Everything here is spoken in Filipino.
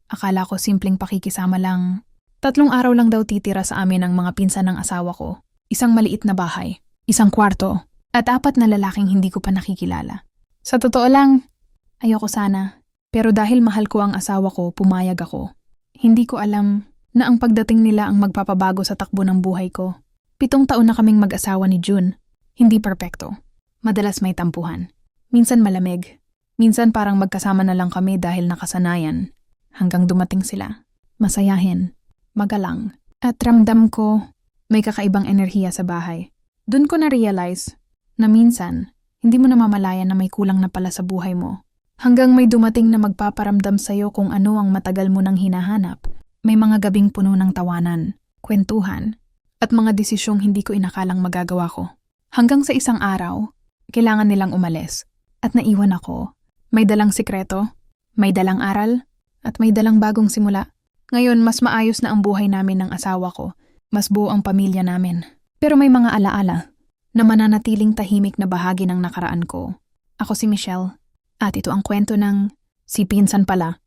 Akala ko simpleng pakikisama lang. 3 araw lang daw titira sa amin ang mga pinsan ng asawa ko. Isang maliit na bahay, isang kwarto, at 4 na lalaking hindi ko pa nakikilala. Sa totoo lang, ayoko sana. Pero dahil mahal ko ang asawa ko, pumayag ako. Hindi ko alam na ang pagdating nila ang magpapabago sa takbo ng buhay ko. 7 taon na kaming mag-asawa ni June. Hindi perpekto. Madalas may tampuhan. Minsan malamig. Minsan parang magkasama na lang kami dahil nakasanayan. Hanggang dumating sila. Masayahin. Magalang. At ramdam ko may kakaibang enerhiya sa bahay. Doon ko na-realize na minsan, hindi mo namamalayan na may kulang na pala sa buhay mo. Hanggang may dumating na magpaparamdam sa'yo kung ano ang matagal mo nang hinahanap. May mga gabing puno ng tawanan, kwentuhan, at mga desisyong hindi ko inakalang magagawa ko. Hanggang sa isang araw, kailangan nilang umalis. At naiwan ako. May dalang sikreto, may dalang aral, at may dalang bagong simula. Ngayon, mas maayos na ang buhay namin ng asawa ko. Mas buo ang pamilya namin. Pero may mga alaala na mananatiling tahimik na bahagi ng nakaraan ko. Ako si Michelle. At ito ang kwento ng si Pinsan pala.